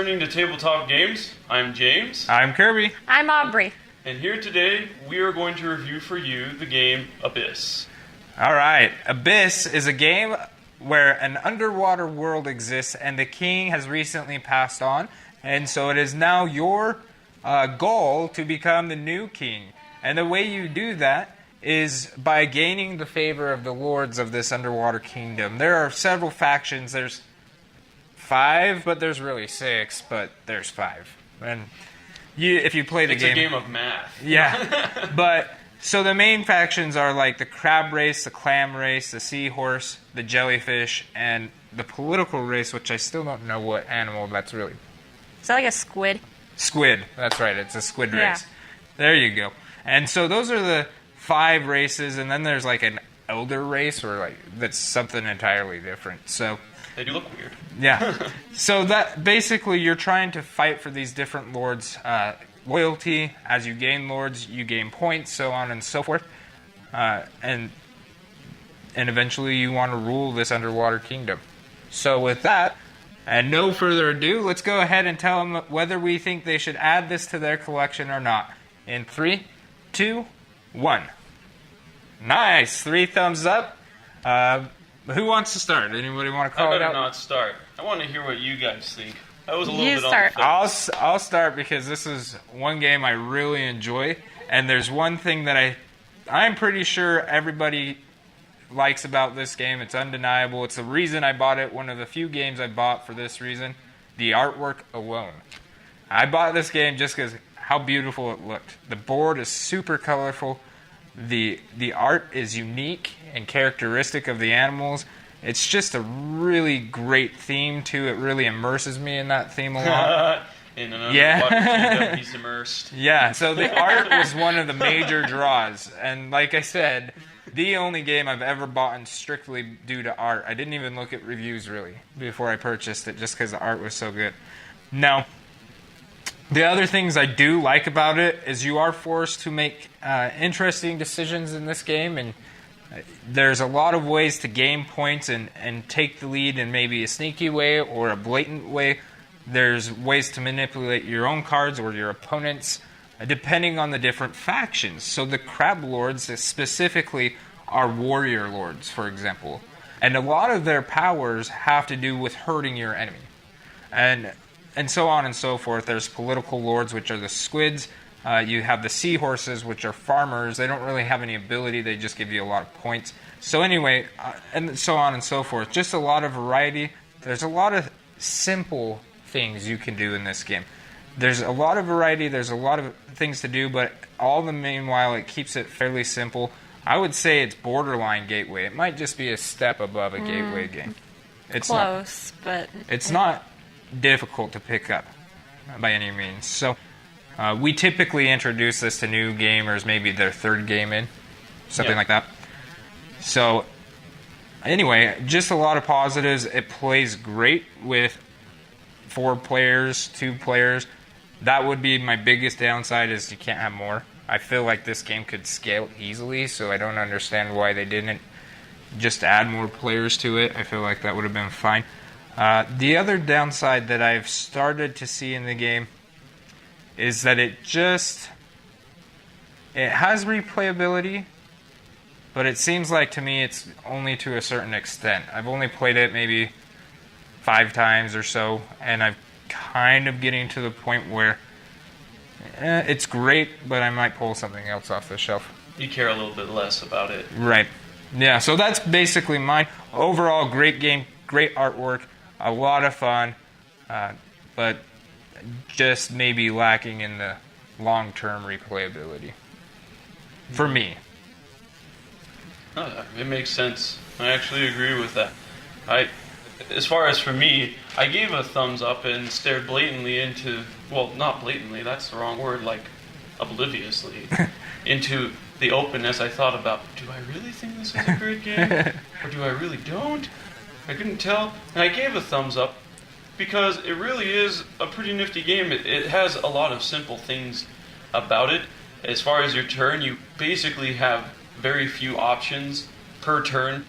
returning to Tabletop Games. I'm James. I'm Kirby. I'm Aubrey. And here today, we are going to review for you the game Abyss. Alright, Abyss is a game where an underwater world exists and the king has recently passed on. And so it is now your goal to become the new king. And the way you do that is by gaining the favor of the lords of this underwater kingdom. There are several factions. There's 5, but there's really 6, but there's 5. And if you play the game... It's a game of math. Yeah. But, so the main factions are like the crab race, the clam race, the seahorse, the jellyfish, and the political race, which I still don't know what animal that's really. Is that like a squid? Squid. That's right. It's a squid Yeah. race. There you go. And so those are the 5 races, and then there's like an elder race, or like that's something entirely different. So They do look weird. yeah. So that basically you're trying to fight for these different lords' loyalty. As you gain lords, you gain points, so on and so forth, and eventually you want to rule this underwater kingdom. So with that, and no further ado, let's go ahead and tell them whether we think they should add this to their collection or not. In 3, 2, 1. Nice. 3 thumbs up. Who wants to start? Anybody want to I call it better out? not start. I want to hear what you guys think. I was a little You bit start. on the fence. I'll start because this is one game I really enjoy, and there's one thing that I'm pretty sure everybody likes about this game. It's undeniable. It's the reason I bought it. One of the few games I bought for this reason. The artwork alone. I bought this game just because how beautiful it looked. The board is super colorful. The art is unique and characteristic of the animals. It's just a really great theme too. It really immerses me in that theme a lot. In an underwater kingdom, he's immersed. Yeah, so the art was one of the major draws. And like I said, the only game I've ever bought strictly due to art. I didn't even look at reviews really before I purchased it just because the art was so good. Now, the other things I do like about it is you are forced to make interesting decisions in this game, and there's a lot of ways to gain points and take the lead in maybe a sneaky way or a blatant way. There's ways to manipulate your own cards or your opponents, depending on the different factions. So the crab lords specifically are warrior lords, for example. And a lot of their powers have to do with hurting your enemy. And so on and so forth. There's political lords, which are the squids. You have the seahorses, which are farmers. They don't really have any ability. They just give you a lot of points. So anyway, and so on and so forth. Just a lot of variety. There's a lot of simple things you can do in this game. There's a lot of variety. There's a lot of things to do, but all the meanwhile, it keeps it fairly simple. I would say it's borderline gateway. It might just be a step above a gateway game. It's Close, but... It's not difficult to pick up by any means. So we typically introduce this to new gamers, maybe their 3rd game in, something like that. So anyway, just a lot of positives. It plays great with 4 players, 2 players. That would be my biggest downside, is you can't have more. I feel like this game could scale easily, so I don't understand why they didn't just add more players to it. I feel like that would have been fine. The other downside that I've started to see in the game is that it has replayability, but it seems like to me it's only to a certain extent. I've only played it maybe 5 times or so, and I'm kind of getting to the point where it's great, but I might pull something else off the shelf. You care a little bit less about it. Right. Yeah, so that's basically mine. Overall, great game, great artwork, a lot of fun, but just maybe lacking in the long-term replayability. For me. It makes sense. I actually agree with that. As far as for me, I gave a thumbs up and stared blatantly into, well, not blatantly, that's the wrong word, like obliviously, into the openness. I thought about, do I really think this is a great game? Or do I really don't? I couldn't tell. And I gave a thumbs up because it really is a pretty nifty game. It has a lot of simple things about it. As far as your turn, you basically have very few options per turn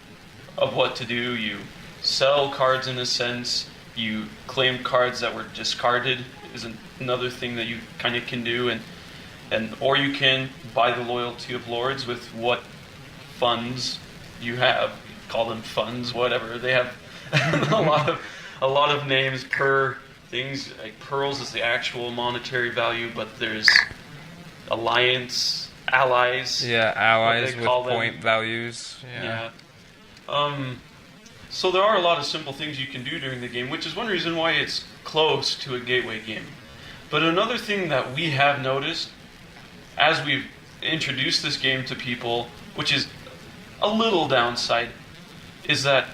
of what to do. You sell cards in a sense, You claim cards that were discarded is another thing that you kind of can do, and or you can buy the loyalty of lords with what funds you have. Call them funds, whatever. They have a lot of names per things. Like pearls is the actual monetary value, but there's alliance, allies. Yeah, allies they with call them. point values. Yeah. So there are a lot of simple things you can do during the game, which is one reason why it's close to a gateway game. But another thing that we have noticed as we've introduced this game to people, which is a little downside, is that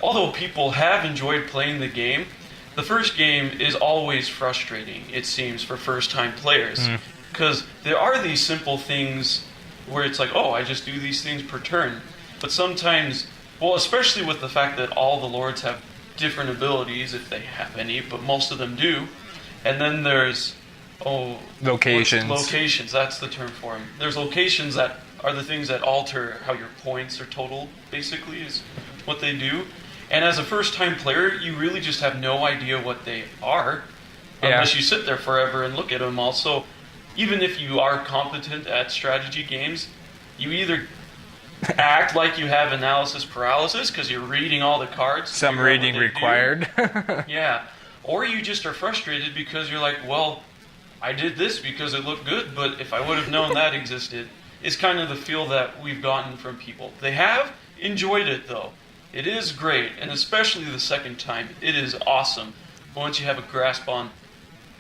although people have enjoyed playing the game, the first game is always frustrating, it seems, for first-time players. Because there are these simple things where it's like, oh, I just do these things per turn. But sometimes, well, especially with the fact that all the lords have different abilities, if they have any, but most of them do. And then there's, locations. Locations, that's the term for them. There's locations that are the things that alter how your points are totaled, basically, is what they do. And as a first-time player, you really just have no idea what they are, unless you sit there forever and look at them. Also, even if you are competent at strategy games, you either act like you have analysis paralysis because you're reading all the cards. Some reading required. Yeah. Or you just are frustrated because you're like, well, I did this because it looked good, but if I would have known that existed, is kind of the feel that we've gotten from people. They have enjoyed it, though. It is great, and especially the second time, it is awesome once you have a grasp on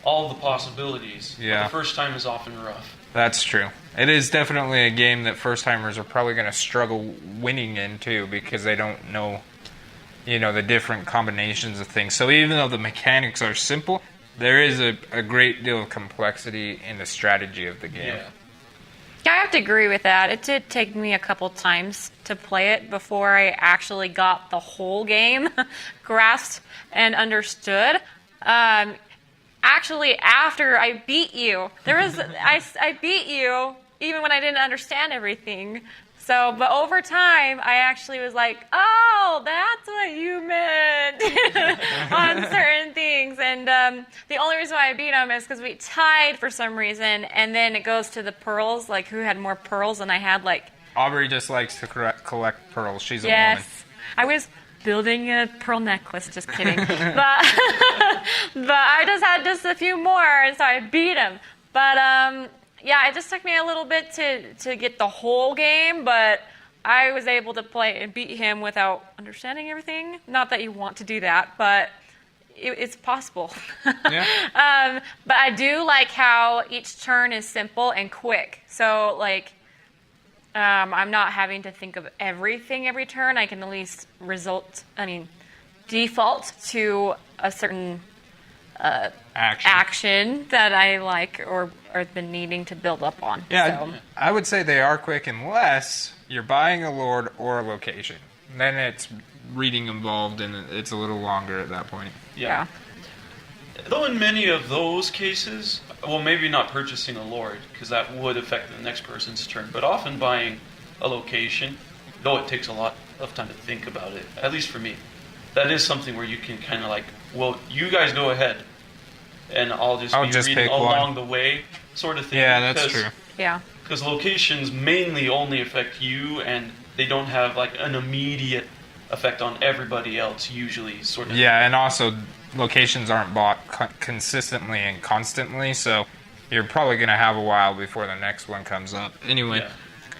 all the possibilities. Yeah. But the first time is often rough. That's true. It is definitely a game that first-timers are probably going to struggle winning in, too, because they don't know, the different combinations of things. So even though the mechanics are simple, there is a great deal of complexity in the strategy of the game. Yeah. Yeah, I have to agree with that. It did take me a couple times to play it before I actually got the whole game grasped and understood. Actually, after I beat you, I beat you even when I didn't understand everything. So, but over time, I actually was like, oh, that's what you meant on certain things. And the only reason why I beat him is because we tied for some reason. And then it goes to the pearls, like who had more pearls than I had, like... Aubrey just likes to collect pearls. She's a woman. Yes. I was building a pearl necklace, just kidding. but I just had just a few more, and so I beat him. But... yeah, it just took me a little bit to get the whole game, but I was able to play and beat him without understanding everything. Not that you want to do that, but it's possible. Yeah. But I do like how each turn is simple and quick. So, like, I'm not having to think of everything every turn. I can at least default to a certain action that I like or been needing to build up on. Yeah, so. I would say they are quick unless you're buying a lord or a location. Then it's reading involved and it's a little longer at that point. Yeah. Though in many of those cases, well, maybe not purchasing a lord, because that would affect the next person's turn, but often buying a location, though it takes a lot of time to think about it, at least for me, that is something where you can kind of like, well, you guys go ahead, and I'll just be reading along the way, sort of thing. Yeah, that's true. Yeah. Because locations mainly only affect you, and they don't have like an immediate effect on everybody else, usually, sort of. Yeah, and also locations aren't bought consistently and constantly, so you're probably going to have a while before the next one comes up. Anyway,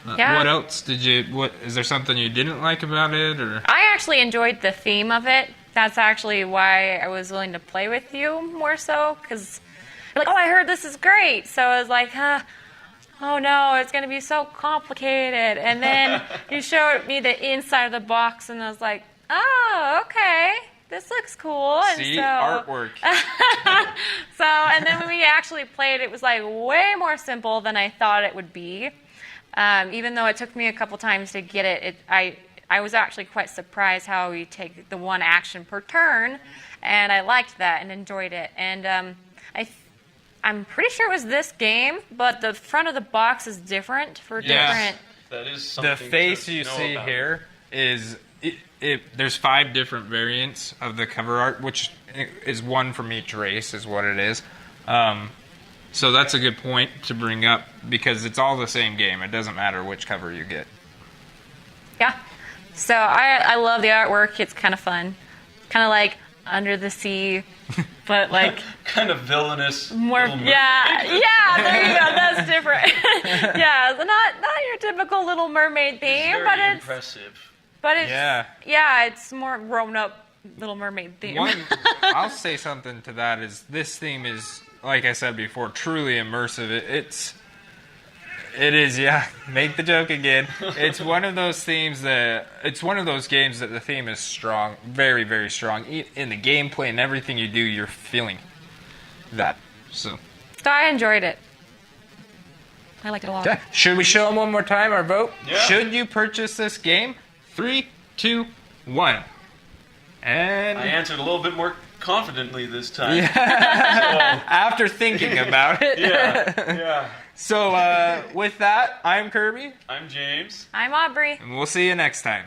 Yeah. What else is there something you didn't like about it, or? I actually enjoyed the theme of it. That's actually why I was willing to play with you more so, because you're like, oh, I heard this is great. So I was like, oh no, it's going to be so complicated. And then you showed me the inside of the box, and I was like, oh, okay, this looks cool. And See, so, artwork. and then when we actually played, it was like way more simple than I thought it would be. Even though it took me a couple times to get it, I was actually quite surprised how we take the one action per turn, and I liked that and enjoyed it. And I'm pretty sure it was this game, but the front of the box is different for different. That is something The face to you know see about. here is there's 5 different variants of the cover art, which is one from each race, is what it is. So that's a good point to bring up because it's all the same game. It doesn't matter which cover you get. Yeah. So I love the artwork. It's kind of fun. Kind of like Under the Sea, but like Kind of villainous. more. Little mermaid. Yeah. There you go. That's different. Yeah. So not your typical Little Mermaid theme, Very but it's impressive. yeah, it's more grown up Little Mermaid theme. I'll say something to that is this theme is, like I said before, truly immersive. It is, yeah. Make the joke again. It's one of those themes it's one of those games that the theme is strong, very, very strong. In the gameplay and everything you do, you're feeling that. So I enjoyed it. I liked it a lot. okay. Should we show them one more time our vote? Yeah. Should you purchase this game? 3, 2, 1. And I answered a little bit more confidently this time. after thinking about it. Yeah. So with that, I'm Kirby, I'm James. I'm Aubrey. and we'll see you next time.